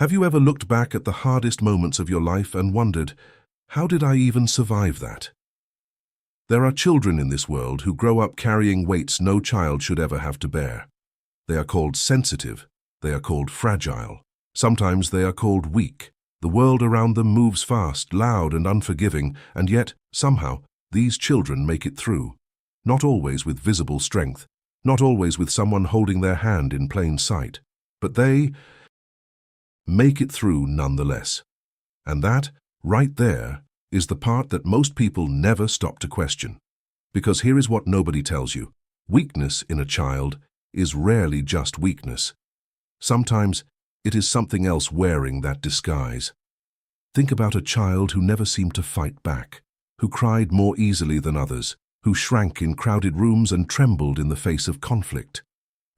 Have you ever looked back at the hardest moments of your life and wondered, how did I even survive that? There are children in this world who grow up carrying weights no child should ever have to bear. They are called sensitive. They are called fragile. Sometimes they are called weak. The world around them moves fast, loud and unforgiving, and yet, somehow, these children make it through. Not always with visible strength, not always with someone holding their hand in plain sight, but they make it through nonetheless. And that, right there, is the part that most people never stop to question. Because here is what nobody tells you. Weakness in a child is rarely just weakness. Sometimes it is something else wearing that disguise. Think about a child who never seemed to fight back, who cried more easily than others, who shrank in crowded rooms and trembled in the face of conflict.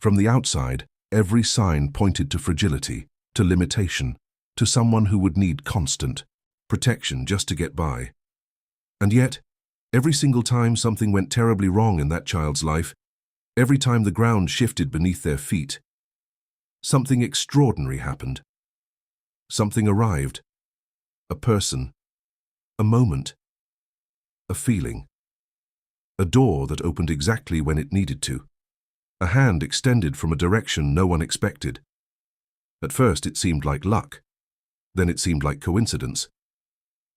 From the outside, every sign pointed to fragility, to limitation, to someone who would need constant protection just to get by. And yet, every single time something went terribly wrong in that child's life, every time the ground shifted beneath their feet, something extraordinary happened. Something arrived. A person. A moment. A feeling. A door that opened exactly when it needed to. A hand extended from a direction no one expected. At first it seemed like luck. Then it seemed like coincidence.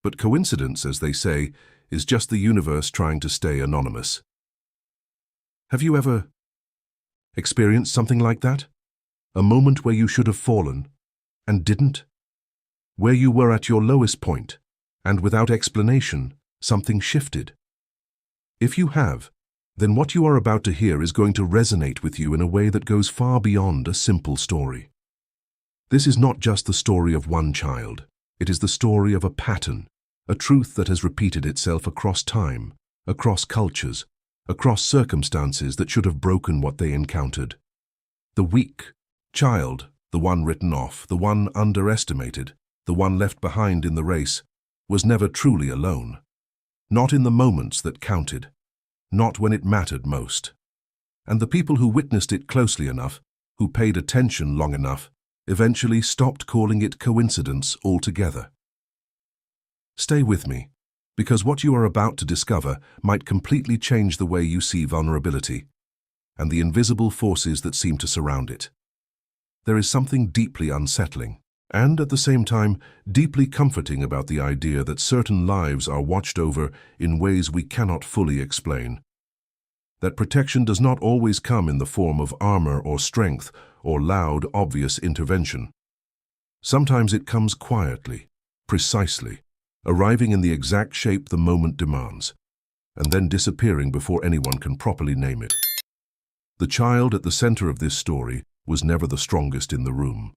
But coincidence, as they say, is just the universe trying to stay anonymous. Have you ever experienced something like that? A moment where you should have fallen, and didn't? Where you were at your lowest point, and without explanation, something shifted? If you have, then what you are about to hear is going to resonate with you in a way that goes far beyond a simple story. This is not just the story of one child. It is the story of a pattern, a truth that has repeated itself across time, across cultures, across circumstances that should have broken what they encountered. The weak child, the one written off, the one underestimated, the one left behind in the race, was never truly alone. Not in the moments that counted, not when it mattered most. And the people who witnessed it closely enough, who paid attention long enough, eventually stopped calling it coincidence altogether. Stay with me, because what you are about to discover might completely change the way you see vulnerability and the invisible forces that seem to surround it. There is something deeply unsettling, and at the same time, deeply comforting about the idea that certain lives are watched over in ways we cannot fully explain. That protection does not always come in the form of armor or strength or loud, obvious intervention. Sometimes it comes quietly, precisely, arriving in the exact shape the moment demands, and then disappearing before anyone can properly name it. The child at the center of this story was never the strongest in the room.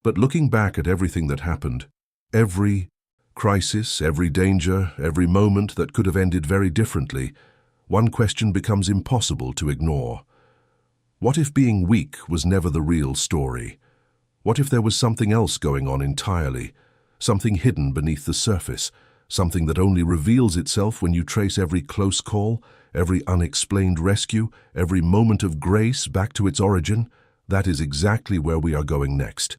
But looking back at everything that happened, every crisis, every danger, every moment that could have ended very differently, one question becomes impossible to ignore. What if being weak was never the real story? What if there was something else going on entirely, something hidden beneath the surface, something that only reveals itself when you trace every close call, every unexplained rescue, every moment of grace back to its origin? That is exactly where we are going next.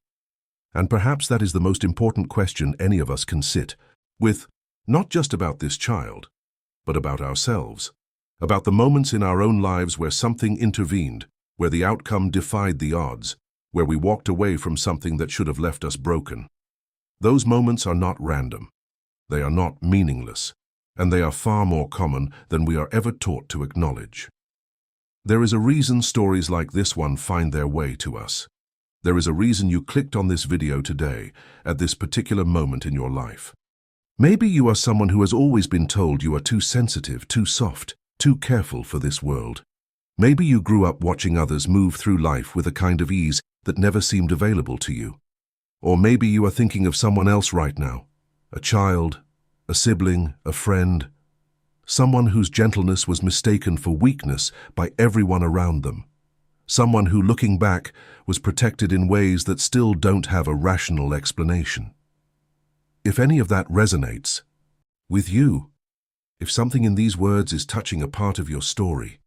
And perhaps that is the most important question any of us can sit with, not just about this child, but about ourselves, about the moments in our own lives where something intervened, where the outcome defied the odds, where we walked away from something that should have left us broken. Those moments are not random. They are not meaningless, and they are far more common than we are ever taught to acknowledge. There is a reason stories like this one find their way to us. There is a reason you clicked on this video today, at this particular moment in your life. Maybe you are someone who has always been told you are too sensitive, too soft, too careful for this world. Maybe you grew up watching others move through life with a kind of ease that never seemed available to you. Or maybe you are thinking of someone else right now, a child, a sibling, a friend, someone whose gentleness was mistaken for weakness by everyone around them. Someone who, looking back, was protected in ways that still don't have a rational explanation. If any of that resonates with you, if something in these words is touching a part of your story,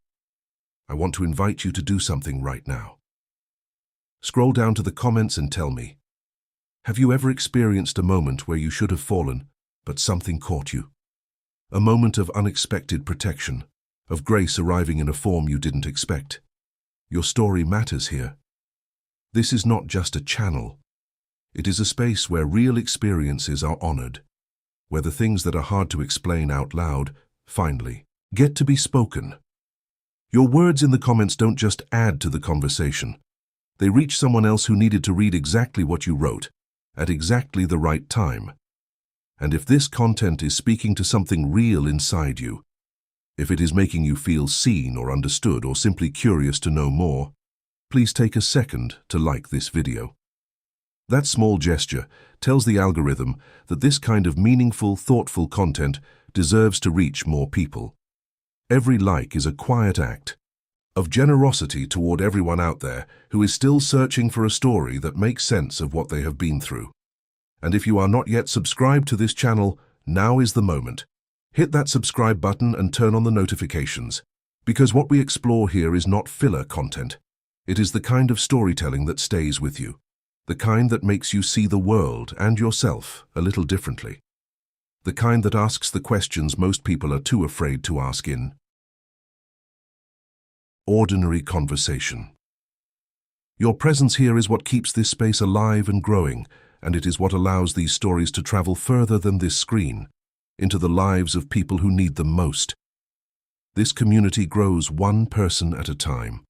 I want to invite you to do something right now. Scroll down to the comments and tell me, Have you ever experienced a moment where you should have fallen, but something caught you? A moment of unexpected protection, of grace arriving in a form you didn't expect. Your story matters here. This is not just a channel. It is a space where real experiences are honored, where the things that are hard to explain out loud, finally, get to be spoken. Your words in the comments don't just add to the conversation. They reach someone else who needed to read exactly what you wrote, at exactly the right time. And if this content is speaking to something real inside you, if it is making you feel seen or understood or simply curious to know more, please take a second to like this video. That small gesture tells the algorithm that this kind of meaningful, thoughtful content deserves to reach more people. Every like is a quiet act of generosity toward everyone out there who is still searching for a story that makes sense of what they have been through. And if you are not yet subscribed to this channel, now is the moment. Hit that subscribe button and turn on the notifications, because what we explore here is not filler content. It is the kind of storytelling that stays with you, the kind that makes you see the world and yourself a little differently, the kind that asks the questions most people are too afraid to ask in ordinary conversation. Your presence here is what keeps this space alive and growing, and it is what allows these stories to travel further than this screen, into the lives of people who need them most. This community grows one person at a time,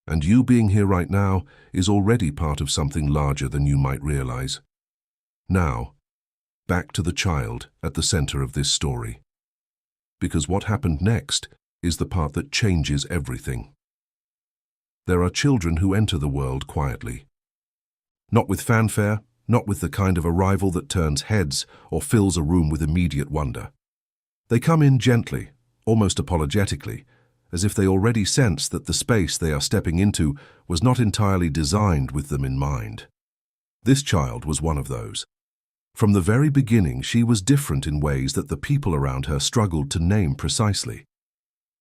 and you being here right now is already part of something larger than you might realize. Now, back to the child at the center of this story. Because what happened next is the part that changes everything. There are children who enter the world quietly. Not with fanfare, not with the kind of arrival that turns heads or fills a room with immediate wonder. They come in gently, almost apologetically, as if they already sense that the space they are stepping into was not entirely designed with them in mind. This child was one of those. From the very beginning, she was different in ways that the people around her struggled to name precisely.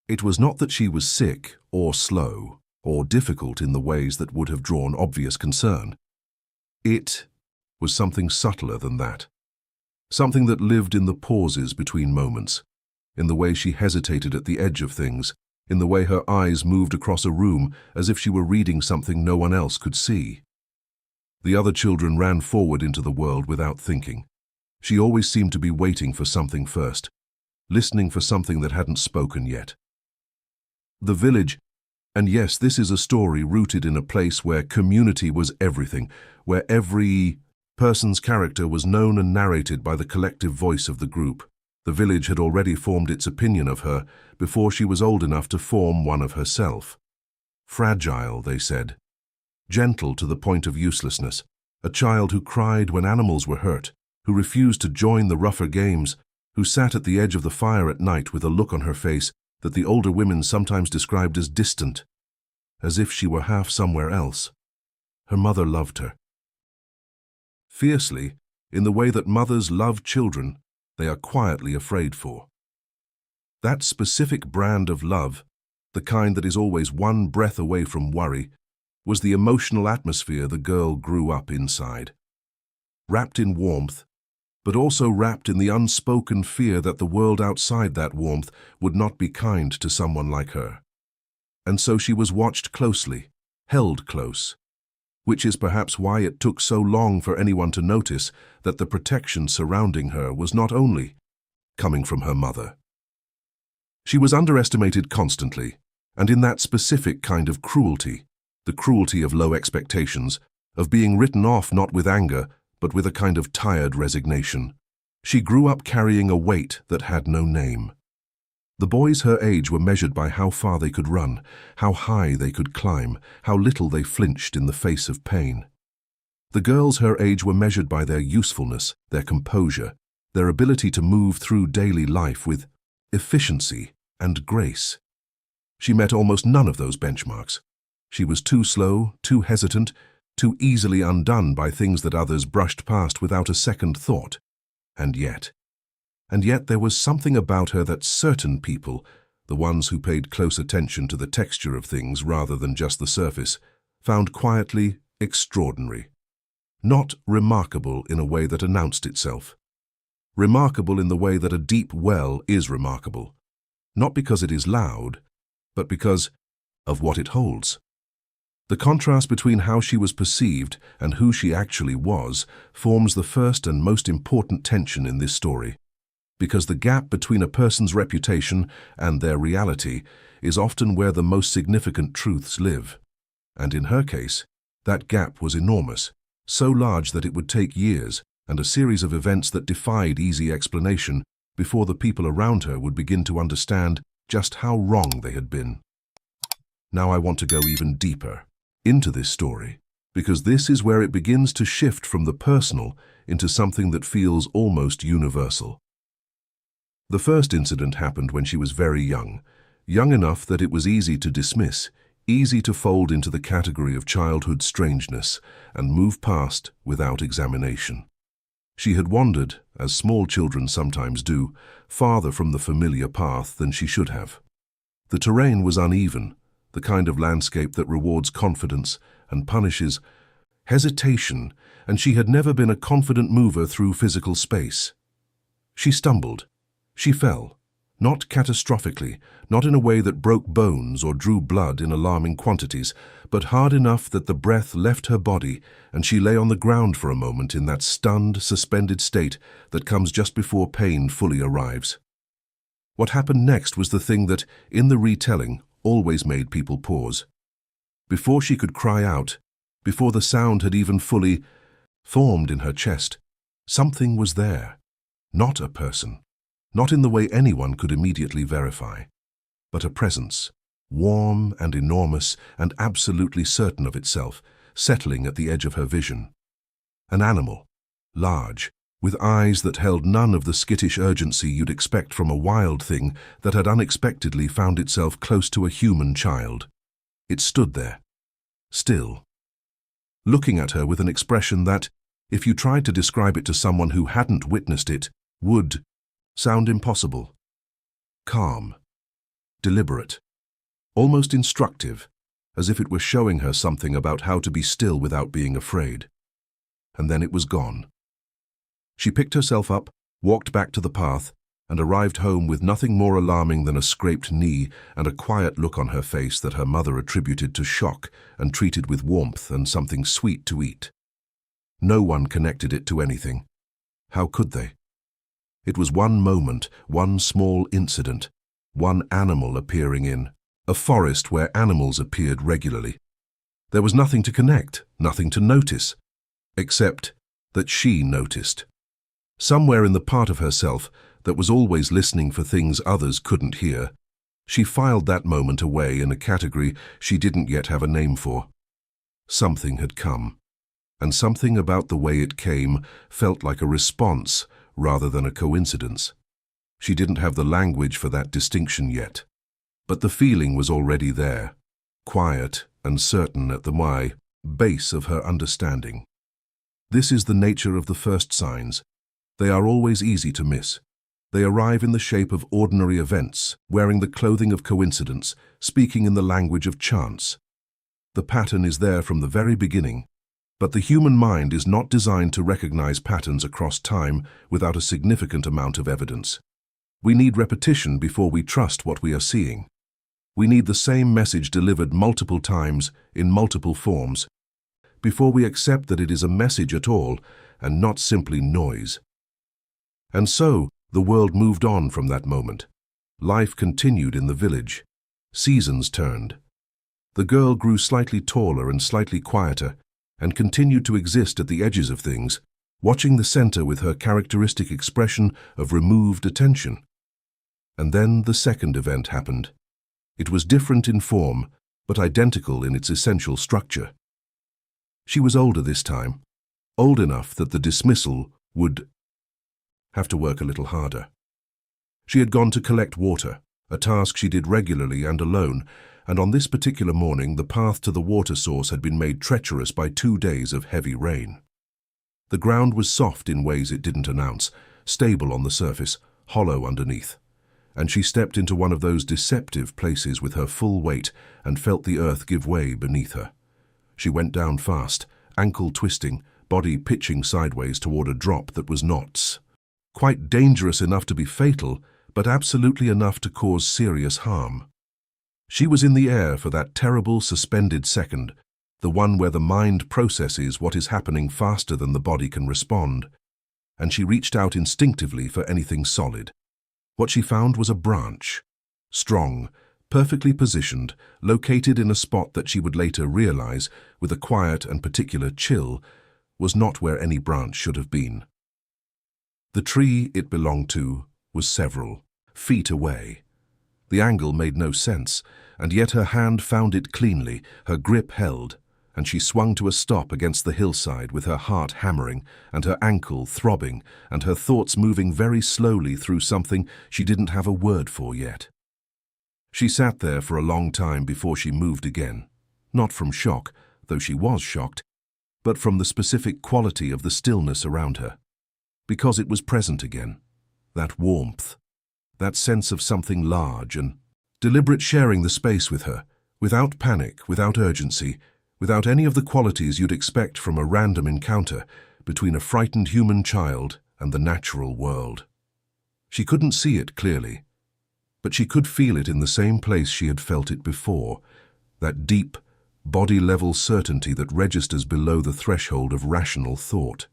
It was not that she was sick or slow or difficult in the ways that would have drawn obvious concern. It was something subtler than that. Something that lived in the pauses between moments, in the way she hesitated at the edge of things, in the way her eyes moved across a room as if she were reading something no one else could see. The other children ran forward into the world without thinking. She always seemed to be waiting for something first, listening for something that hadn't spoken yet. The village, and yes, this is a story rooted in a place where community was everything, where every person's character was known and narrated by the collective voice of the group. The village had already formed its opinion of her before she was old enough to form one of herself. Fragile, they said. Gentle to the point of uselessness. A child who cried when animals were hurt, who refused to join the rougher games, who sat at the edge of the fire at night with a look on her face that the older women sometimes described as distant, as if she were half somewhere else. Her mother loved her. Fiercely, in the way that mothers love children they are quietly afraid for. That specific brand of love, the kind that is always one breath away from worry, was the emotional atmosphere the girl grew up inside. Wrapped in warmth, but also wrapped in the unspoken fear that the world outside that warmth would not be kind to someone like her. And so she was watched closely, held close, which is perhaps why it took so long for anyone to notice that the protection surrounding her was not only coming from her mother. She was underestimated constantly, and in that specific kind of cruelty, the cruelty of low expectations, of being written off not with anger, but with a kind of tired resignation. She grew up carrying a weight that had no name. The boys her age were measured by how far they could run, how high they could climb, how little they flinched in the face of pain. The girls her age were measured by their usefulness, their composure, their ability to move through daily life with efficiency and grace. She met almost none of those benchmarks. She was too slow, too hesitant, too easily undone by things that others brushed past without a second thought. And yet there was something about her that certain people, the ones who paid close attention to the texture of things rather than just the surface, found quietly extraordinary. Not remarkable in a way that announced itself. Remarkable in the way that a deep well is remarkable, not because it is loud, but because of what it holds. The contrast between how she was perceived and who she actually was forms the first and most important tension in this story, because the gap between a person's reputation and their reality is often where the most significant truths live. And in her case, that gap was enormous, so large that it would take years and a series of events that defied easy explanation before the people around her would begin to understand just how wrong they had been. Now I want to go even deeper into this story, because this is where it begins to shift from the personal into something that feels almost universal. The first incident happened when she was very young enough that it was easy to dismiss, easy to fold into the category of childhood strangeness and move past without examination. She had wandered, as small children sometimes do, farther from the familiar path than she should have. The terrain was uneven, the kind of landscape that rewards confidence and punishes hesitation, and she had never been a confident mover through physical space. She stumbled. She fell. Not catastrophically, not in a way that broke bones or drew blood in alarming quantities, but hard enough that the breath left her body and she lay on the ground for a moment in that stunned, suspended state that comes just before pain fully arrives. What happened next was the thing that, in the retelling, always made people pause. Before she could cry out, before the sound had even fully formed in her chest, something was there. Not a person. Not in the way anyone could immediately verify, but a presence, warm and enormous and absolutely certain of itself, settling at the edge of her vision. An animal, large, with eyes that held none of the skittish urgency you'd expect from a wild thing that had unexpectedly found itself close to a human child. It stood there, still, looking at her with an expression that, if you tried to describe it to someone who hadn't witnessed it, would sound impossible. Calm, deliberate, almost instructive, as if it were showing her something about how to be still without being afraid. And then it was gone. She picked herself up, walked back to the path, and arrived home with nothing more alarming than a scraped knee and a quiet look on her face that her mother attributed to shock and treated with warmth and something sweet to eat. No one connected it to anything. How could they? It was one moment, one small incident, one animal appearing in a forest where animals appeared regularly. There was nothing to connect, nothing to notice, except that she noticed. Somewhere in the part of herself that was always listening for things others couldn't hear, she filed that moment away in a category she didn't yet have a name for. Something had come, and something about the way it came felt like a response rather than a coincidence. She didn't have the language for that distinction yet, but the feeling was already there, quiet and certain at the base of her understanding. This is the nature of the first signs. They are always easy to miss. They arrive in the shape of ordinary events, wearing the clothing of coincidence, speaking in the language of chance. The pattern is there from the very beginning, but the human mind is not designed to recognize patterns across time without a significant amount of evidence. We need repetition before we trust what we are seeing. We need the same message delivered multiple times in multiple forms before we accept that it is a message at all and not simply noise. And so, the world moved on from that moment. Life continued in the village. Seasons turned. The girl grew slightly taller and slightly quieter, and continued to exist at the edges of things, watching the center with her characteristic expression of removed attention. And then the second event happened. It was different in form, but identical in its essential structure. She was older this time, old enough that the dismissal would have to work a little harder. She had gone to collect water, a task she did regularly and alone, and on this particular morning the path to the water source had been made treacherous by 2 days of heavy rain. The ground was soft in ways it didn't announce, stable on the surface, hollow underneath, and she stepped into one of those deceptive places with her full weight and felt the earth give way beneath her. She went down fast, ankle twisting, body pitching sideways toward a drop that was not quite dangerous enough to be fatal, but absolutely enough to cause serious harm. She was in the air for that terrible suspended second, the one where the mind processes what is happening faster than the body can respond, and she reached out instinctively for anything solid. What she found was a branch, strong, perfectly positioned, located in a spot that she would later realize, with a quiet and particular chill, was not where any branch should have been. The tree it belonged to was several feet away. The angle made no sense, and yet her hand found it cleanly, her grip held, and she swung to a stop against the hillside with her heart hammering and her ankle throbbing and her thoughts moving very slowly through something she didn't have a word for yet. She sat there for a long time before she moved again, not from shock, though she was shocked, but from the specific quality of the stillness around her. Because it was present again, that warmth, that sense of something large and deliberate sharing the space with her, without panic, without urgency, without any of the qualities you'd expect from a random encounter between a frightened human child and the natural world. She couldn't see it clearly, but she could feel it in the same place she had felt it before, that deep, body-level certainty that registers below the threshold of rational thought.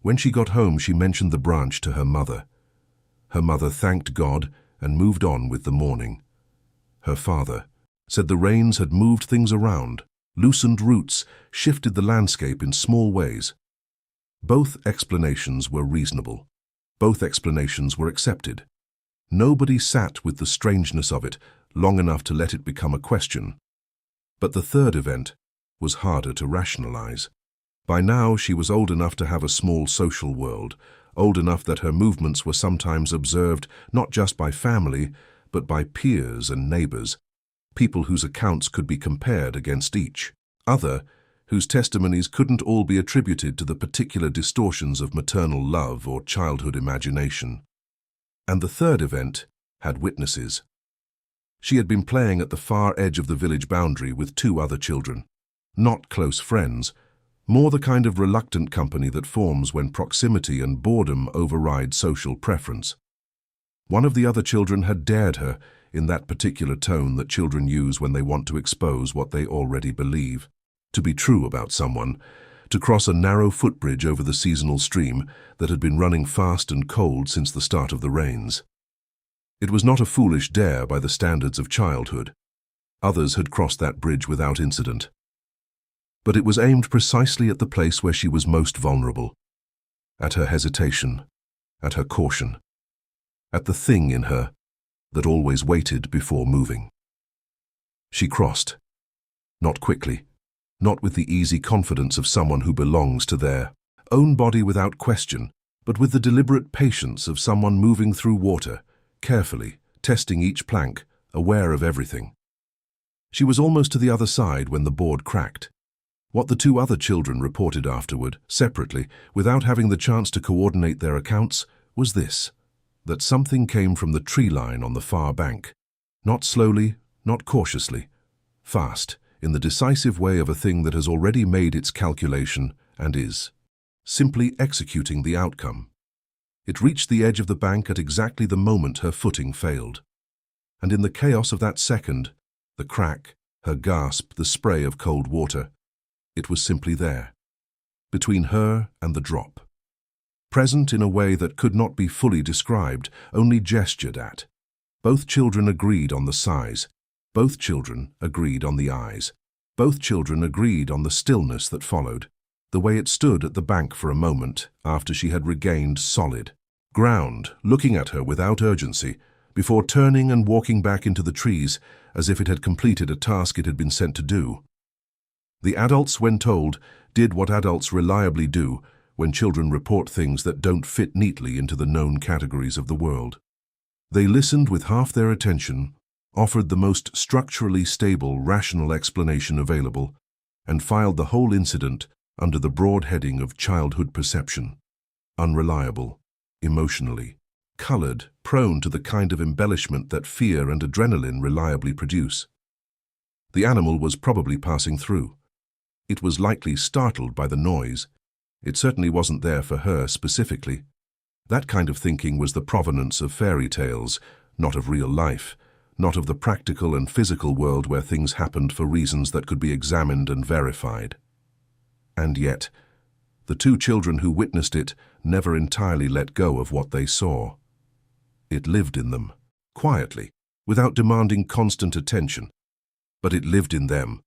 When she got home, she mentioned the branch to her mother. Her mother thanked God and moved on with the morning. Her father said the rains had moved things around, loosened roots, shifted the landscape in small ways. Both explanations were reasonable. Both explanations were accepted. Nobody sat with the strangeness of it long enough to let it become a question. But the third event was harder to rationalize. By now she was old enough to have a small social world, old enough that her movements were sometimes observed not just by family, but by peers and neighbors, people whose accounts could be compared against each other, whose testimonies couldn't all be attributed to the particular distortions of maternal love or childhood imagination. And the third event had witnesses. She had been playing at the far edge of the village boundary with two other children, not close friends, more the kind of reluctant company that forms when proximity and boredom override social preference. One of the other children had dared her, in that particular tone that children use when they want to expose what they already believe to be true about someone, to cross a narrow footbridge over the seasonal stream that had been running fast and cold since the start of the rains. It was not a foolish dare by the standards of childhood. Others had crossed that bridge without incident. But it was aimed precisely at the place where she was most vulnerable, at her hesitation, at her caution, at the thing in her that always waited before moving. She crossed, not quickly, not with the easy confidence of someone who belongs to their own body without question, but with the deliberate patience of someone moving through water, carefully, testing each plank, aware of everything. She was almost to the other side when the board cracked. What the two other children reported afterward, separately, without having the chance to coordinate their accounts, was this: that something came from the tree line on the far bank. Not slowly, not cautiously. Fast, in the decisive way of a thing that has already made its calculation and is simply executing the outcome. It reached the edge of the bank at exactly the moment her footing failed. And in the chaos of that second, the crack, her gasp, the spray of cold water, it was simply there, between her and the drop. Present in a way that could not be fully described, only gestured at. Both children agreed on the size. Both children agreed on the eyes. Both children agreed on the stillness that followed, the way it stood at the bank for a moment after she had regained solid ground, looking at her without urgency, before turning and walking back into the trees as if it had completed a task it had been sent to do. The adults, when told, did what adults reliably do when children report things that don't fit neatly into the known categories of the world. They listened with half their attention, offered the most structurally stable, rational explanation available, and filed the whole incident under the broad heading of childhood perception. Unreliable, emotionally, colored, prone to the kind of embellishment that fear and adrenaline reliably produce. The animal was probably passing through. It was likely startled by the noise, It certainly wasn't there for her specifically. That kind of thinking was the provenance of fairy tales, not of real life, not of the practical and physical world where things happened for reasons that could be examined and verified. And yet, the two children who witnessed it never entirely let go of what they saw. It lived in them, quietly, without demanding constant attention, but it lived in them.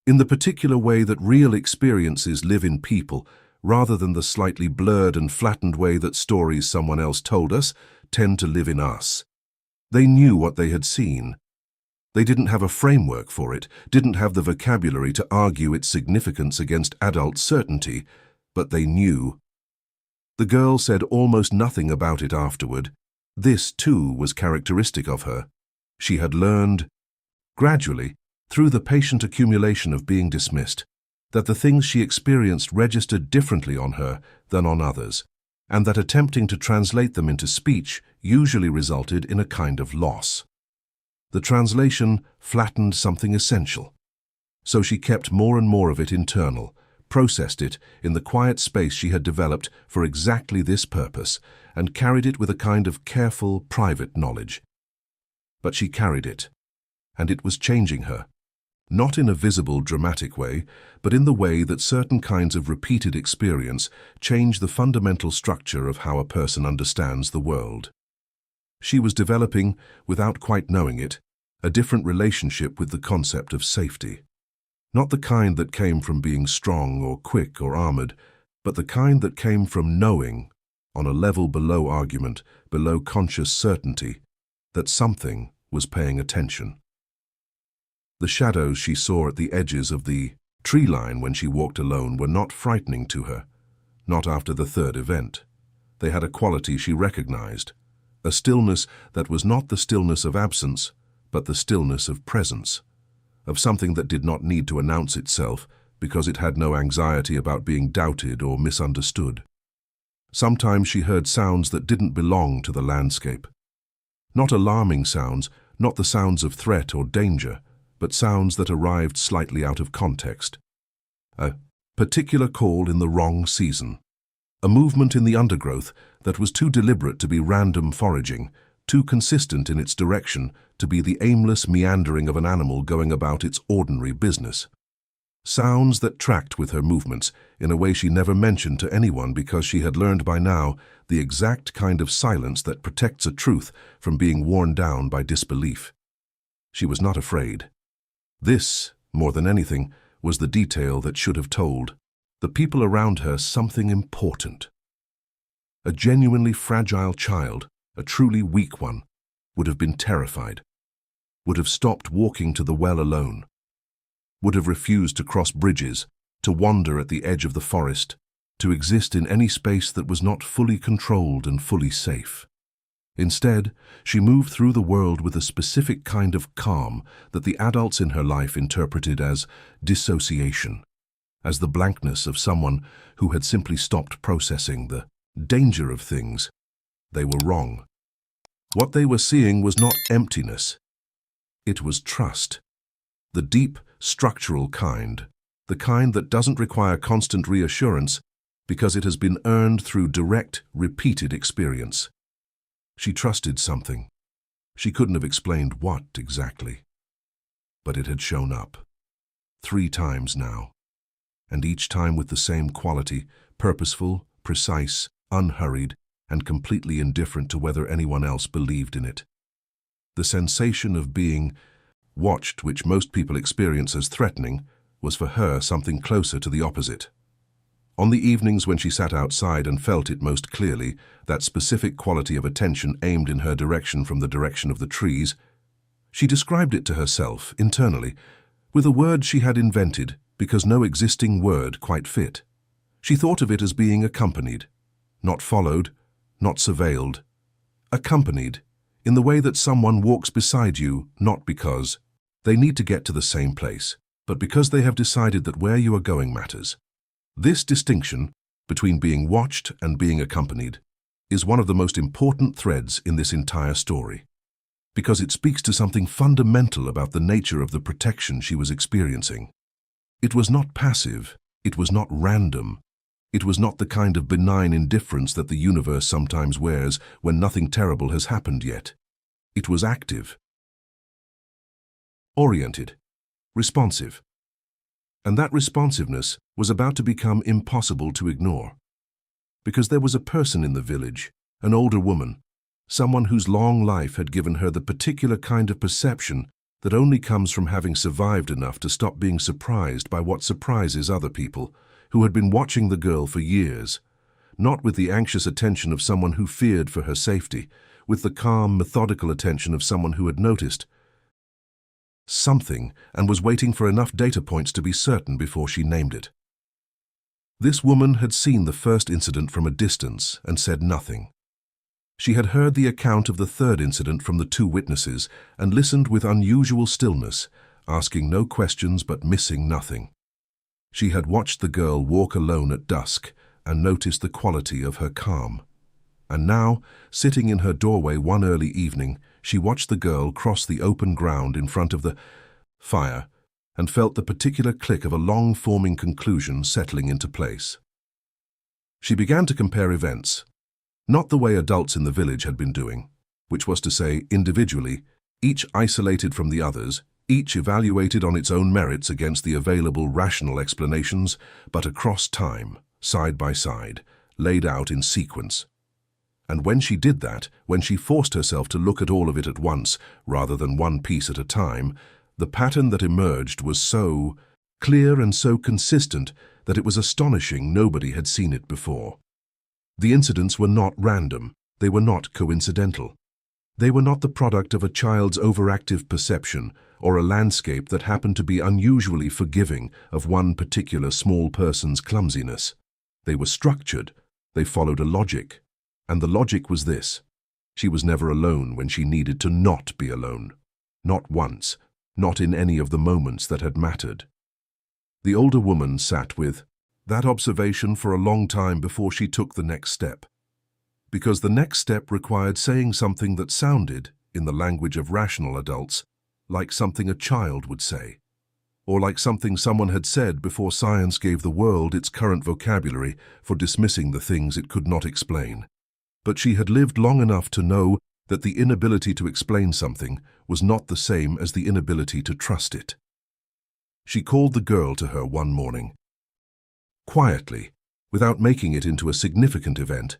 In the particular way that real experiences live in people, rather than the slightly blurred and flattened way that stories someone else told us tend to live in us. They knew what they had seen. They didn't have a framework for it, didn't have the vocabulary to argue its significance against adult certainty, but they knew. The girl said almost nothing about it afterward. This, too, was characteristic of her. She had learned, gradually, through the patient accumulation of being dismissed, that the things she experienced registered differently on her than on others, and that attempting to translate them into speech usually resulted in a kind of loss. The translation flattened something essential. So she kept more and more of it internal, processed it in the quiet space she had developed for exactly this purpose, and carried it with a kind of careful, private knowledge. But she carried it, and it was changing her. Not in a visible, dramatic way, but in the way that certain kinds of repeated experience change the fundamental structure of how a person understands the world. She was developing, without quite knowing it, a different relationship with the concept of safety. Not the kind that came from being strong or quick or armored, but the kind that came from knowing, on a level below argument, below conscious certainty, that something was paying attention. The shadows she saw at the edges of the tree line when she walked alone were not frightening to her, not after the third event. They had a quality she recognized, a stillness that was not the stillness of absence, but the stillness of presence, of something that did not need to announce itself because it had no anxiety about being doubted or misunderstood. Sometimes she heard sounds that didn't belong to the landscape. Not alarming sounds, not the sounds of threat or danger, but sounds that arrived slightly out of context. A particular call in the wrong season. A movement in the undergrowth that was too deliberate to be random foraging, too consistent in its direction to be the aimless meandering of an animal going about its ordinary business. Sounds that tracked with her movements in a way she never mentioned to anyone because she had learned by now the exact kind of silence that protects a truth from being worn down by disbelief. She was not afraid. This, more than anything, was the detail that should have told the people around her something important. A genuinely fragile child, a truly weak one, would have been terrified, would have stopped walking to the well alone, would have refused to cross bridges, to wander at the edge of the forest, to exist in any space that was not fully controlled and fully safe. Instead, she moved through the world with a specific kind of calm that the adults in her life interpreted as dissociation, as the blankness of someone who had simply stopped processing the danger of things. They were wrong. What they were seeing was not emptiness. It was trust. The deep, structural kind, the kind that doesn't require constant reassurance because it has been earned through direct, repeated experience. She trusted something. She couldn't have explained what exactly. But it had shown up. 3 times now. And each time with the same quality, purposeful, precise, unhurried, and completely indifferent to whether anyone else believed in it. The sensation of being watched, which most people experience as threatening, was for her something closer to the opposite. On the evenings when she sat outside and felt it most clearly, that specific quality of attention aimed in her direction from the direction of the trees, she described it to herself, internally, with a word she had invented because no existing word quite fit. She thought of it as being accompanied, not followed, not surveilled. Accompanied, in the way that someone walks beside you, not because they need to get to the same place, but because they have decided that where you are going matters. This distinction between being watched and being accompanied is one of the most important threads in this entire story, because it speaks to something fundamental about the nature of the protection she was experiencing. It was not passive, it was not random, It was not the kind of benign indifference that the universe sometimes wears when nothing terrible has happened yet. It was active, oriented, responsive. And that responsiveness was about to become impossible to ignore. Because there was a person in the village, an older woman, someone whose long life had given her the particular kind of perception that only comes from having survived enough to stop being surprised by what surprises other people, who had been watching the girl for years, not with the anxious attention of someone who feared for her safety, with the calm, methodical attention of someone who had noticed something and was waiting for enough data points to be certain before she named it. This woman had seen the first incident from a distance and said nothing. She had heard the account of the third incident from the two witnesses and listened with unusual stillness, asking no questions but missing nothing. She had watched the girl walk alone at dusk and noticed the quality of her calm. And now, sitting in her doorway one early evening, she watched the girl cross the open ground in front of the fire and felt the particular click of a long-forming conclusion settling into place. She began to compare events, not the way adults in the village had been doing, which was to say, individually, each isolated from the others, each evaluated on its own merits against the available rational explanations, but across time, side by side, laid out in sequence. And when she did that, when she forced herself to look at all of it at once, rather than one piece at a time, the pattern that emerged was so clear and so consistent that it was astonishing nobody had seen it before. The incidents were not random, they were not coincidental. They were not the product of a child's overactive perception or a landscape that happened to be unusually forgiving of one particular small person's clumsiness. They were structured, they followed a logic. And the logic was this: she was never alone when she needed to not be alone. Not once, not in any of the moments that had mattered. The older woman sat with that observation for a long time before she took the next step. Because the next step required saying something that sounded, in the language of rational adults, like something a child would say, or like something someone had said before science gave the world its current vocabulary for dismissing the things it could not explain. But she had lived long enough to know that the inability to explain something was not the same as the inability to trust it. She called the girl to her one morning, quietly, without making it into a significant event,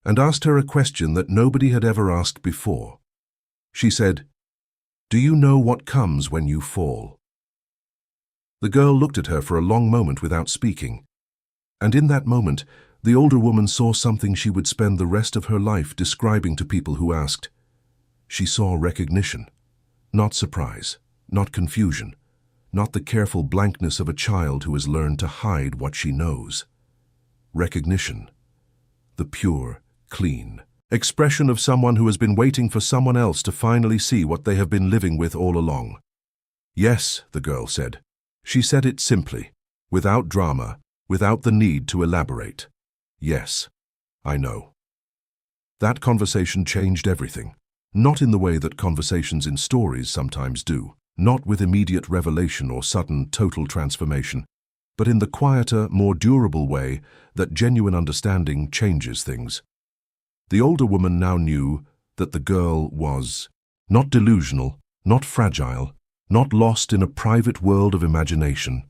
and asked her a question that nobody had ever asked before. She said, "Do you know what comes when you fall?" The girl looked at her for a long moment without speaking, and in that moment, the older woman saw something she would spend the rest of her life describing to people who asked. She saw recognition, not surprise, not confusion, not the careful blankness of a child who has learned to hide what she knows. Recognition, the pure, clean expression of someone who has been waiting for someone else to finally see what they have been living with all along. "Yes," the girl said. She said it simply, without drama, without the need to elaborate. "Yes, I know." That conversation changed everything, not in the way that conversations in stories sometimes do, not with immediate revelation or sudden total transformation, but in the quieter, more durable way that genuine understanding changes things. The older woman now knew that the girl was not delusional, not fragile, not lost in a private world of imagination.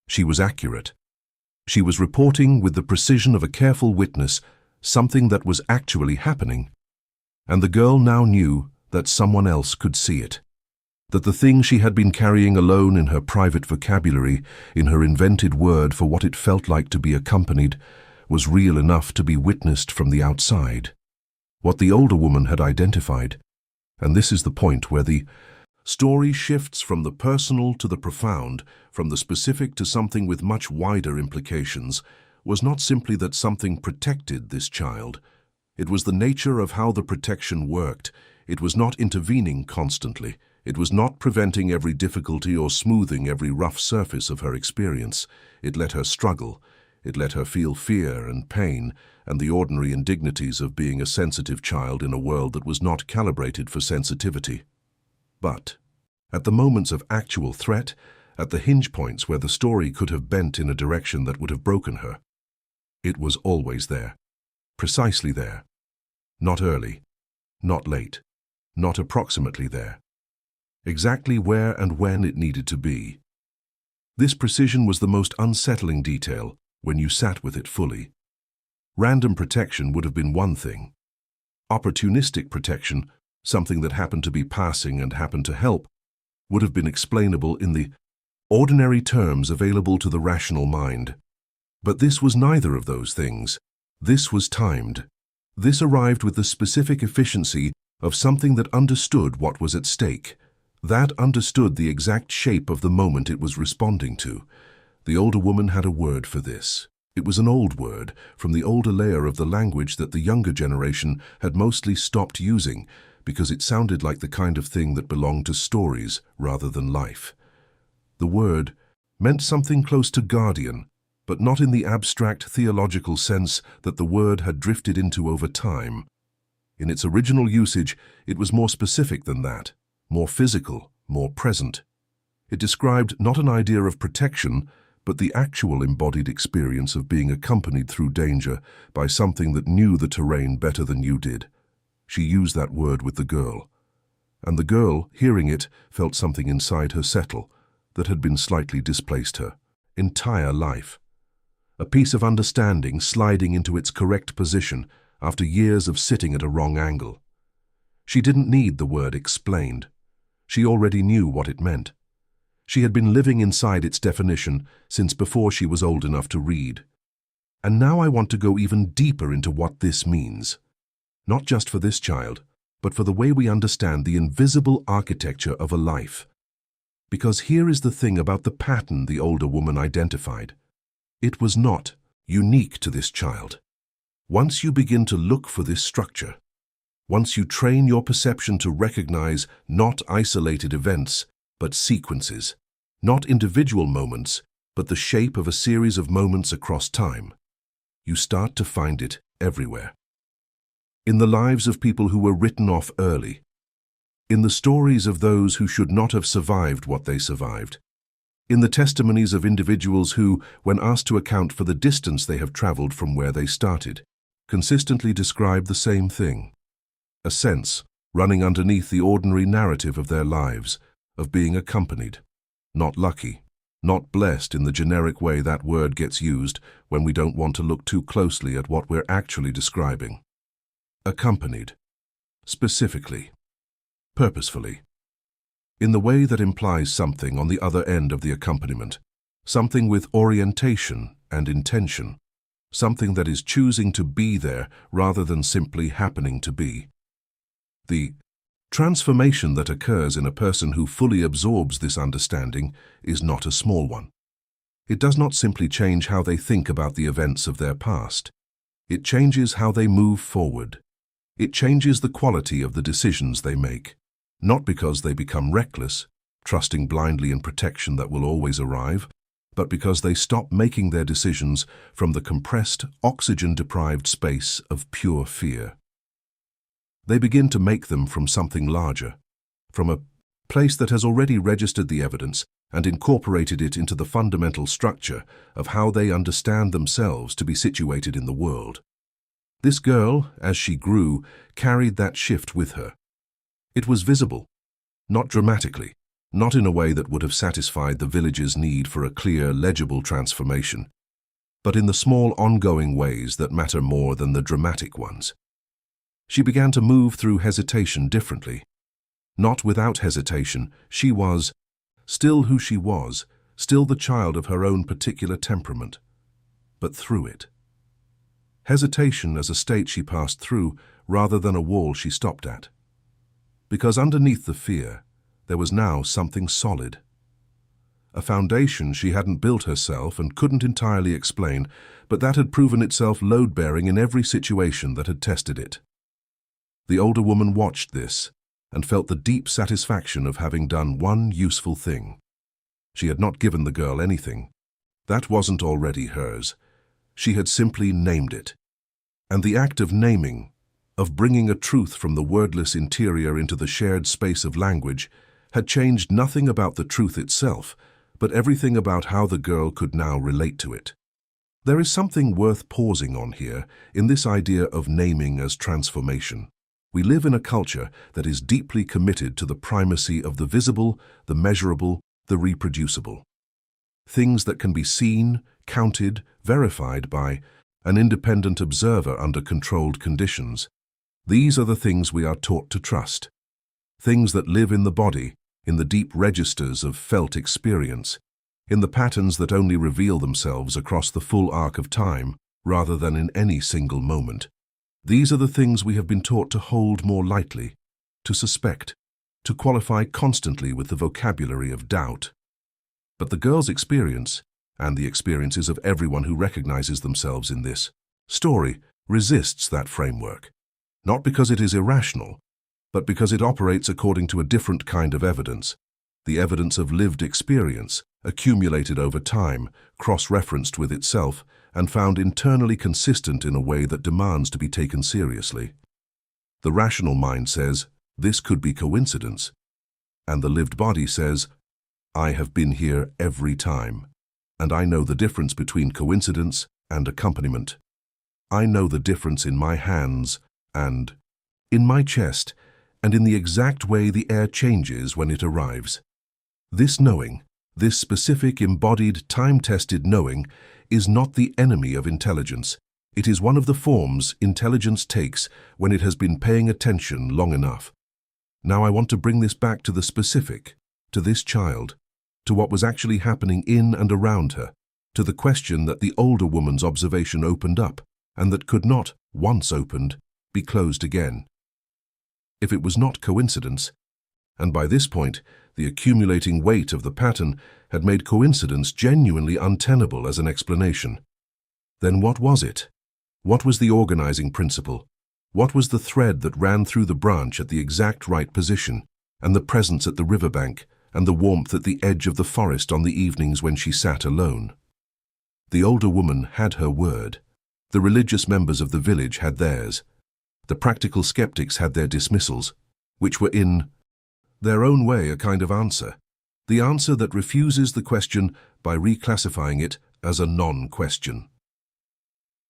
She was accurate. She was reporting with the precision of a careful witness something that was actually happening, and the girl now knew that someone else could see it, that the thing she had been carrying alone in her private vocabulary, in her invented word for what it felt like to be accompanied, was real enough to be witnessed from the outside. What the older woman had identified, and this is the point where the story shifts from the personal to the profound, from the specific to something with much wider implications, was not simply that something protected this child. It was the nature of how the protection worked. It was not intervening constantly. It was not preventing every difficulty or smoothing every rough surface of her experience. It let her struggle. It let her feel fear and pain and the ordinary indignities of being a sensitive child in a world that was not calibrated for sensitivity. But at the moments of actual threat, at the hinge points where the story could have bent in a direction that would have broken her, It was always there. Precisely there. Not early. Not late. Not approximately there. Exactly where and when it needed to be. This precision was the most unsettling detail when you sat with it fully. Random protection would have been one thing. Opportunistic protection, something that happened to be passing and happened to help, would have been explainable in the ordinary terms available to the rational mind. But this was neither of those things. This was timed. This arrived with the specific efficiency of something that understood what was at stake. That understood the exact shape of the moment it was responding to. The older woman had a word for this. It was an old word, from the older layer of the language that the younger generation had mostly stopped using, because it sounded like the kind of thing that belonged to stories rather than life. The word meant something close to guardian, but not in the abstract theological sense that the word had drifted into over time. In its original usage, it was more specific than that, more physical, more present. It described not an idea of protection, but the actual embodied experience of being accompanied through danger by something that knew the terrain better than you did. She used that word with the girl. And the girl, hearing it, felt something inside her settle that had been slightly displaced her entire life. A piece of understanding sliding into its correct position after years of sitting at a wrong angle. She didn't need the word explained. She already knew what it meant. She had been living inside its definition since before she was old enough to read. And now I want to go even deeper into what this means. Not just for this child, but for the way we understand the invisible architecture of a life. Because here is the thing about the pattern the older woman identified. It was not unique to this child. Once you begin to look for this structure, once you train your perception to recognize not isolated events, but sequences, not individual moments, but the shape of a series of moments across time, you start to find it everywhere. In the lives of people who were written off early, in the stories of those who should not have survived what they survived, in the testimonies of individuals who, when asked to account for the distance they have traveled from where they started, consistently describe the same thing. A sense, running underneath the ordinary narrative of their lives, of being accompanied, not lucky, not blessed in the generic way that word gets used when we don't want to look too closely at what we're actually describing. Accompanied, specifically, purposefully, in the way that implies something on the other end of the accompaniment, something with orientation and intention, something that is choosing to be there rather than simply happening to be. The transformation that occurs in a person who fully absorbs this understanding is not a small one. It does not simply change how they think about the events of their past. It changes how they move forward. It changes the quality of the decisions they make, not because they become reckless, trusting blindly in protection that will always arrive, but because they stop making their decisions from the compressed, oxygen-deprived space of pure fear. They begin to make them from something larger, from a place that has already registered the evidence and incorporated it into the fundamental structure of how they understand themselves to be situated in the world. This girl, as she grew, carried that shift with her. It was visible, not dramatically, not in a way that would have satisfied the village's need for a clear, legible transformation, but in the small, ongoing ways that matter more than the dramatic ones. She began to move through hesitation differently. Not without hesitation, she was still who she was, still the child of her own particular temperament, but through it. Hesitation as a state she passed through rather than a wall she stopped at. Because underneath the fear, there was now something solid. A foundation she hadn't built herself and couldn't entirely explain, but that had proven itself load-bearing in every situation that had tested it. The older woman watched this and felt the deep satisfaction of having done one useful thing. She had not given the girl anything. That wasn't already hers. She had simply named it. And the act of naming, of bringing a truth from the wordless interior into the shared space of language, had changed nothing about the truth itself, but everything about how the girl could now relate to it. There is something worth pausing on here in this idea of naming as transformation. We live in a culture that is deeply committed to the primacy of the visible, the measurable, the reproducible. Things that can be seen, counted, verified by an independent observer under controlled conditions. These are the things we are taught to trust. Things that live in the body, in the deep registers of felt experience, in the patterns that only reveal themselves across the full arc of time rather than in any single moment. These are the things we have been taught to hold more lightly, to suspect, to qualify constantly with the vocabulary of doubt. But the girl's experience, and the experiences of everyone who recognizes themselves in this story, resists that framework. Not because it is irrational, but because it operates according to a different kind of evidence, the evidence of lived experience, accumulated over time, cross-referenced with itself, and found internally consistent in a way that demands to be taken seriously. The rational mind says, this could be coincidence, and the lived body says, I have been here every time, and I know the difference between coincidence and accompaniment. I know the difference in my hands and in my chest, and in the exact way the air changes when it arrives. This knowing, this specific embodied, time-tested knowing, is not the enemy of intelligence. It is one of the forms intelligence takes when it has been paying attention long enough. Now I want to bring this back to the specific, to this child, to what was actually happening in and around her, to the question that the older woman's observation opened up, and that could not, once opened, be closed again. If it was not coincidence, and by this point, the accumulating weight of the pattern had made coincidence genuinely untenable as an explanation, then what was it? What was the organizing principle? What was the thread that ran through the branch at the exact right position, and the presence at the riverbank, and the warmth at the edge of the forest on the evenings when she sat alone? The older woman had her word. The religious members of the village had theirs. The practical skeptics had their dismissals, which were in their own way a kind of answer, the answer that refuses the question by reclassifying it as a non-question.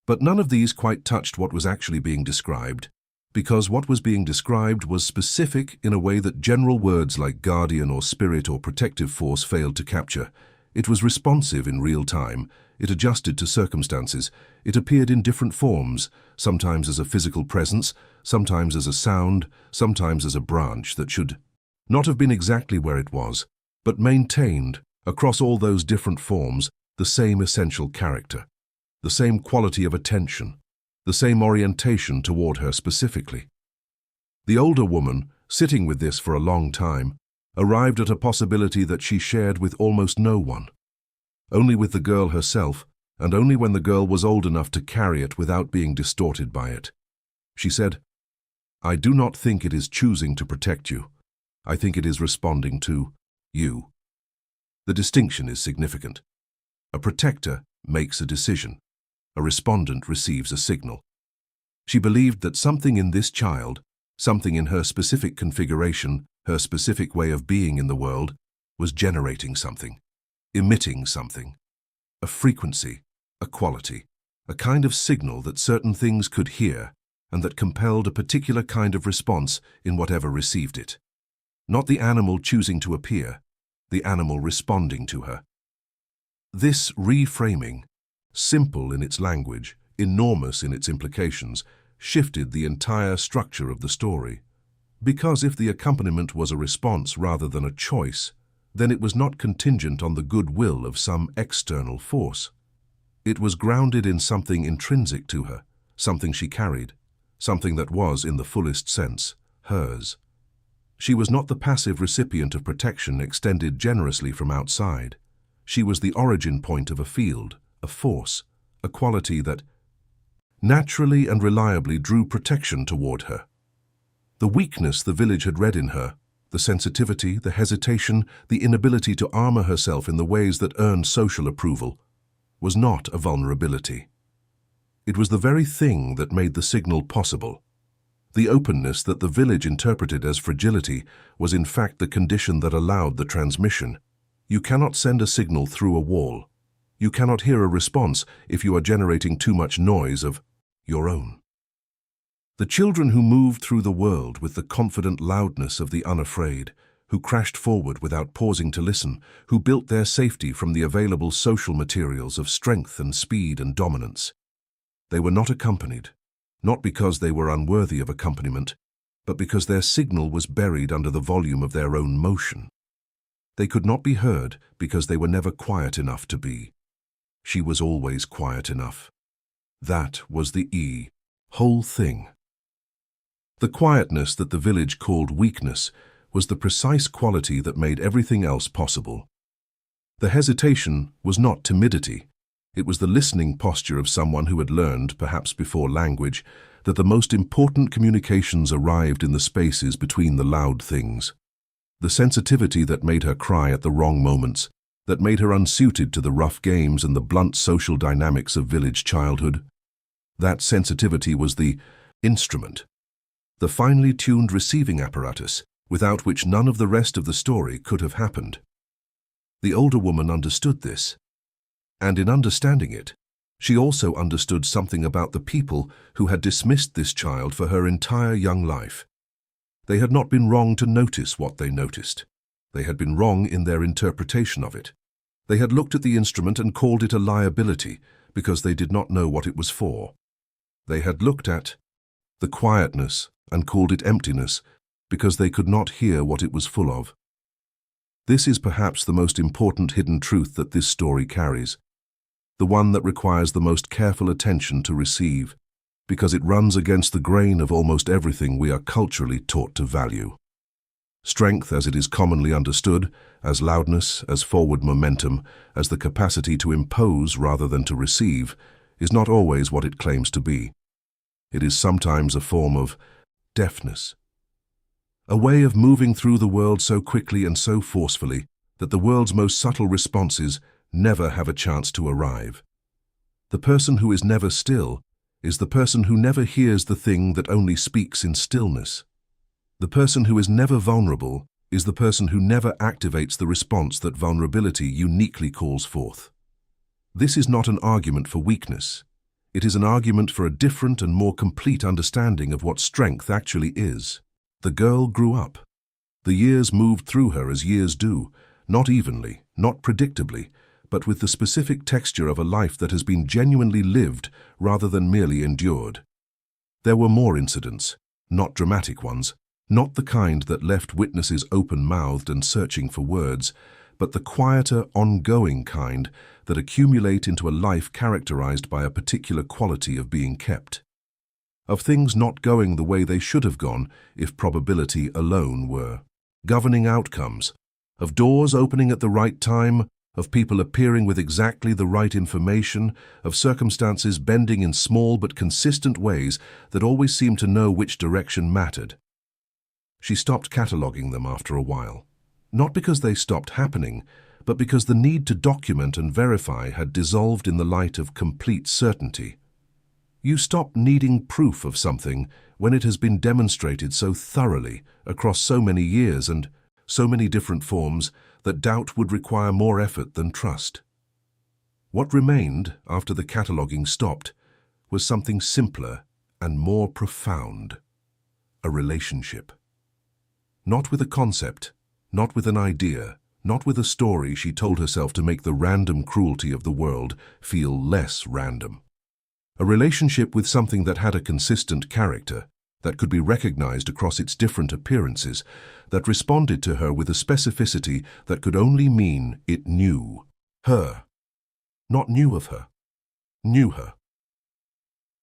But none of these quite touched what was actually being described, because what was being described was specific in a way that general words like guardian or spirit or protective force failed to capture. It was responsive in real time, it adjusted to circumstances, it appeared in different forms, sometimes as a physical presence, sometimes as a sound, sometimes as a branch that should not have been exactly where it was, but maintained, across all those different forms, the same essential character, the same quality of attention, the same orientation toward her specifically. The older woman, sitting with this for a long time, arrived at a possibility that she shared with almost no one, only with the girl herself, and only when the girl was old enough to carry it without being distorted by it. She said, I do not think it is choosing to protect you. I think it is responding to you. The distinction is significant. A protector makes a decision. A respondent receives a signal. She believed that something in this child, something in her specific configuration, her specific way of being in the world, was generating something, emitting something, a frequency, a quality, a kind of signal that certain things could hear and that compelled a particular kind of response in whatever received it. Not the animal choosing to appear, the animal responding to her. This reframing, simple in its language, enormous in its implications, shifted the entire structure of the story. Because if the accompaniment was a response rather than a choice, then it was not contingent on the goodwill of some external force. It was grounded in something intrinsic to her, something she carried, something that was, in the fullest sense, hers. She was not the passive recipient of protection extended generously from outside. She was the origin point of a field, a force, a quality that naturally and reliably drew protection toward her. The weakness the village had read in her, the sensitivity, the hesitation, the inability to armor herself in the ways that earned social approval, was not a vulnerability. It was the very thing that made the signal possible. The openness that the village interpreted as fragility was in fact the condition that allowed the transmission. You cannot send a signal through a wall. You cannot hear a response if you are generating too much noise of your own. The children who moved through the world with the confident loudness of the unafraid, who crashed forward without pausing to listen, who built their safety from the available social materials of strength and speed and dominance. They were not accompanied, not because they were unworthy of accompaniment, but because their signal was buried under the volume of their own motion. They could not be heard because they were never quiet enough to be. She was always quiet enough. That was the whole thing. The quietness that the village called weakness was the precise quality that made everything else possible. The hesitation was not timidity. It was the listening posture of someone who had learned, perhaps before language, that the most important communications arrived in the spaces between the loud things. The sensitivity that made her cry at the wrong moments, that made her unsuited to the rough games and the blunt social dynamics of village childhood. That sensitivity was the instrument, the finely tuned receiving apparatus, without which none of the rest of the story could have happened. The older woman understood this, and in understanding it, she also understood something about the people who had dismissed this child for her entire young life. They had not been wrong to notice what they noticed. They had been wrong in their interpretation of it. They had looked at the instrument and called it a liability because they did not know what it was for. They had looked at the quietness and called it emptiness because they could not hear what it was full of. This is perhaps the most important hidden truth that this story carries, the one that requires the most careful attention to receive, because it runs against the grain of almost everything we are culturally taught to value. Strength, as it is commonly understood, as loudness, as forward momentum, as the capacity to impose rather than to receive, is not always what it claims to be. It is sometimes a form of deafness, a way of moving through the world so quickly and so forcefully that the world's most subtle responses never have a chance to arrive. The person who is never still is the person who never hears the thing that only speaks in stillness. The person who is never vulnerable is the person who never activates the response that vulnerability uniquely calls forth. This is not an argument for weakness. It is an argument for a different and more complete understanding of what strength actually is. The girl grew up. The years moved through her as years do, not evenly, not predictably, but with the specific texture of a life that has been genuinely lived rather than merely endured. There were more incidents, not dramatic ones, not the kind that left witnesses open-mouthed and searching for words, but the quieter, ongoing kind that accumulate into a life characterized by a particular quality of being kept, of things not going the way they should have gone if probability alone were, governing outcomes, of doors opening at the right time, of people appearing with exactly the right information, of circumstances bending in small but consistent ways that always seemed to know which direction mattered. She stopped cataloging them after a while, not because they stopped happening, but because the need to document and verify had dissolved in the light of complete certainty. You stop needing proof of something when it has been demonstrated so thoroughly across so many years and so many different forms that doubt would require more effort than trust. What remained after the cataloging stopped was something simpler and more profound: a relationship. Not with a concept, not with an idea, not with a story she told herself to make the random cruelty of the world feel less random. A relationship with something that had a consistent character, that could be recognized across its different appearances, that responded to her with a specificity that could only mean it knew her. Not knew of her, knew her.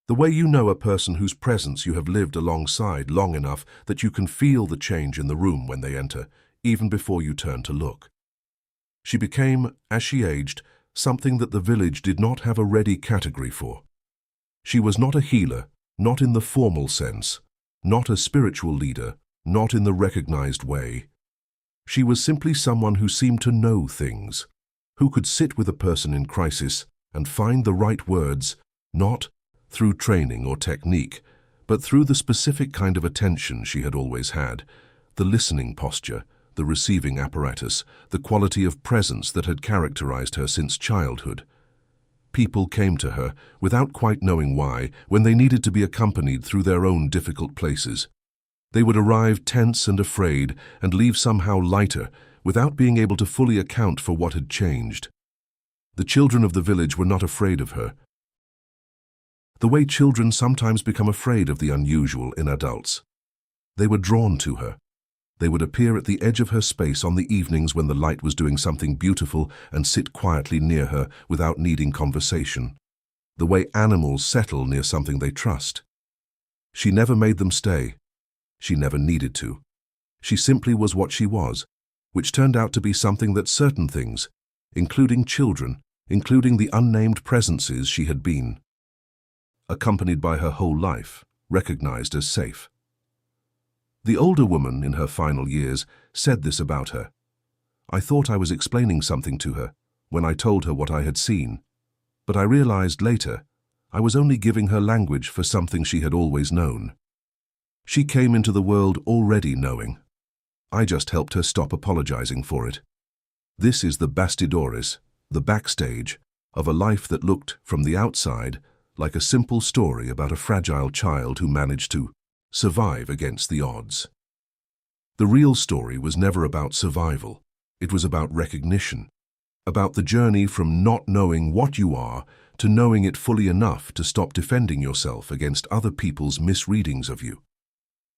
The way you know a person whose presence you have lived alongside long enough that you can feel the change in the room when they enter, even before you turn to look. She became, as she aged, something that the village did not have a ready category for. She was not a healer, not in the formal sense, not a spiritual leader, not in the recognized way. She was simply someone who seemed to know things, who could sit with a person in crisis and find the right words, not through training or technique, but through the specific kind of attention she had always had, the listening posture, the receiving apparatus, the quality of presence that had characterized her since childhood. People came to her, without quite knowing why, when they needed to be accompanied through their own difficult places. They would arrive tense and afraid and leave somehow lighter, without being able to fully account for what had changed. The children of the village were not afraid of her. The way children sometimes become afraid of the unusual in adults. They were drawn to her. They would appear at the edge of her space on the evenings when the light was doing something beautiful and sit quietly near her without needing conversation. The way animals settle near something they trust. She never made them stay. She never needed to. She simply was what she was, which turned out to be something that certain things, including children, including the unnamed presences she had been, accompanied by her whole life, recognized as safe. The older woman in her final years said this about her. I thought I was explaining something to her when I told her what I had seen, but I realized later I was only giving her language for something she had always known. She came into the world already knowing. I just helped her stop apologizing for it. This is the bastidores, the backstage, of a life that looked, from the outside, like a simple story about a fragile child who managed to survive against the odds. The real story was never about survival. It was about recognition, about the journey from not knowing what you are to knowing it fully enough to stop defending yourself against other people's misreadings of you.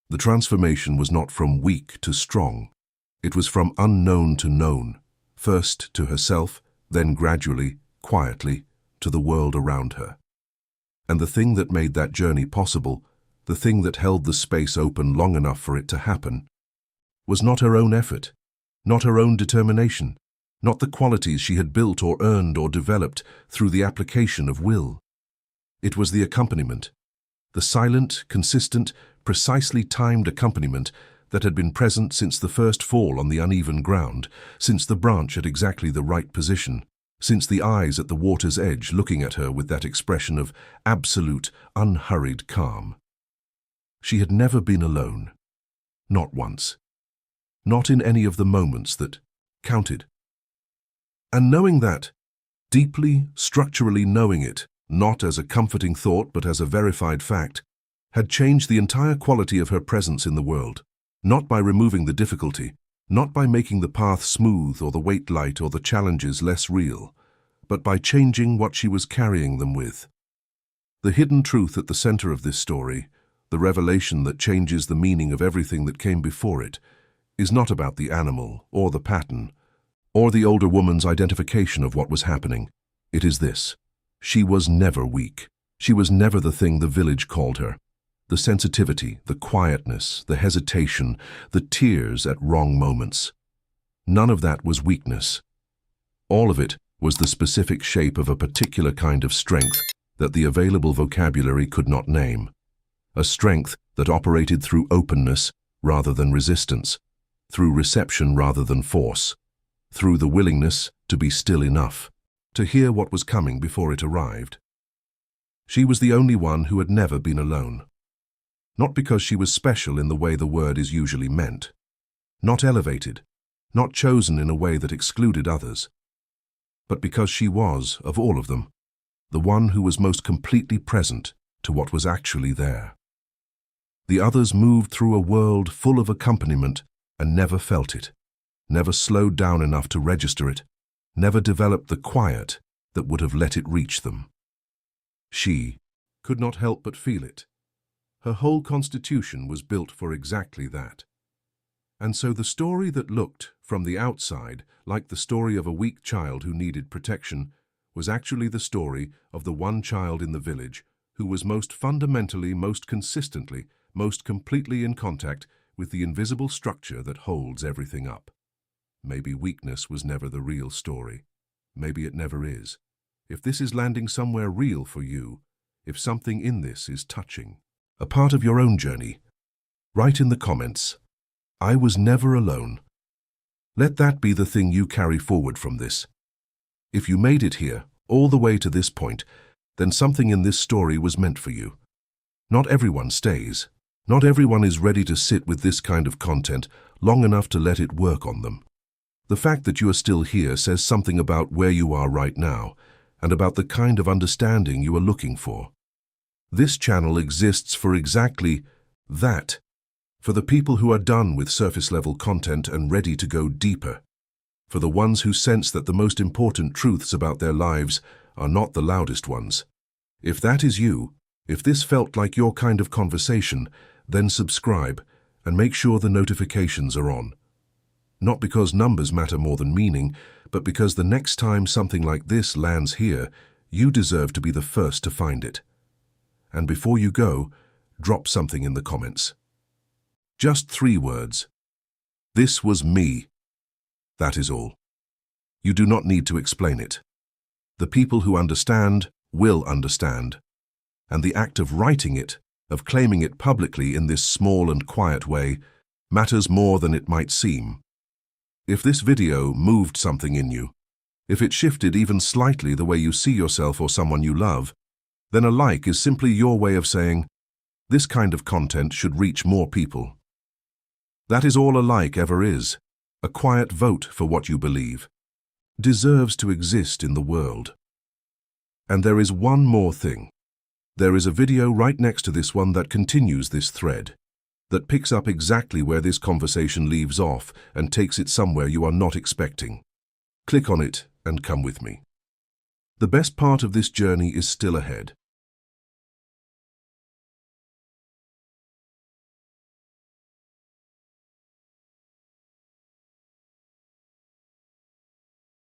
The transformation was not from weak to strong. It was from unknown to known, first to herself, then gradually, quietly, to the world around her. And the thing that made that journey possible, the thing that held the space open long enough for it to happen, was not her own effort, not her own determination, not the qualities she had built or earned or developed through the application of will. It was the accompaniment, the silent, consistent, precisely timed accompaniment that had been present since the first fall on the uneven ground, since the branch at exactly the right position, since the eyes at the water's edge looking at her with that expression of absolute, unhurried calm. She had never been alone. Not once. Not in any of the moments that counted. And knowing that, deeply, structurally knowing it, not as a comforting thought but as a verified fact, had changed the entire quality of her presence in the world, not by removing the difficulty, not by making the path smooth or the weight light or the challenges less real, but by changing what she was carrying them with. The hidden truth at the center of this story, the revelation that changes the meaning of everything that came before it, is not about the animal or the pattern, or the older woman's identification of what was happening. It is this. She was never weak. She was never the thing the village called her. The sensitivity, the quietness, the hesitation, the tears at wrong moments. None of that was weakness. All of it was the specific shape of a particular kind of strength that the available vocabulary could not name. A strength that operated through openness rather than resistance, through reception rather than force, through the willingness to be still enough, to hear what was coming before it arrived. She was the only one who had never been alone. Not because she was special in the way the word is usually meant, not elevated, not chosen in a way that excluded others, but because she was, of all of them, the one who was most completely present to what was actually there. The others moved through a world full of accompaniment and never felt it, never slowed down enough to register it, never developed the quiet that would have let it reach them. She could not help but feel it. Her whole constitution was built for exactly that. And so the story that looked, from the outside, like the story of a weak child who needed protection, was actually the story of the one child in the village who was most fundamentally, most consistently, most completely in contact with the invisible structure that holds everything up. Maybe weakness was never the real story. Maybe it never is. If this is landing somewhere real for you, if something in this is touching, a part of your own journey, write in the comments, I was never alone. Let that be the thing you carry forward from this. If you made it here, all the way to this point, then something in this story was meant for you. Not everyone stays. Not everyone is ready to sit with this kind of content long enough to let it work on them. The fact that you are still here says something about where you are right now, and about the kind of understanding you are looking for. This channel exists for exactly that, for the people who are done with surface-level content and ready to go deeper, for the ones who sense that the most important truths about their lives are not the loudest ones. If that is you, if this felt like your kind of conversation, then subscribe and make sure the notifications are on. Not because numbers matter more than meaning, but because the next time something like this lands here, you deserve to be the first to find it. And before you go, drop something in the comments. Just 3 words. This was me. That is all. You do not need to explain it. The people who understand will understand. And the act of writing it, of claiming it publicly in this small and quiet way, matters more than it might seem. If this video moved something in you, if it shifted even slightly the way you see yourself or someone you love, then a like is simply your way of saying, this kind of content should reach more people. That is all a like ever is, a quiet vote for what you believe. Deserves to exist in the world. And there is one more thing. There is a video right next to this one that continues this thread, that picks up exactly where this conversation leaves off and takes it somewhere you are not expecting. Click on it and come with me. The best part of this journey is still ahead.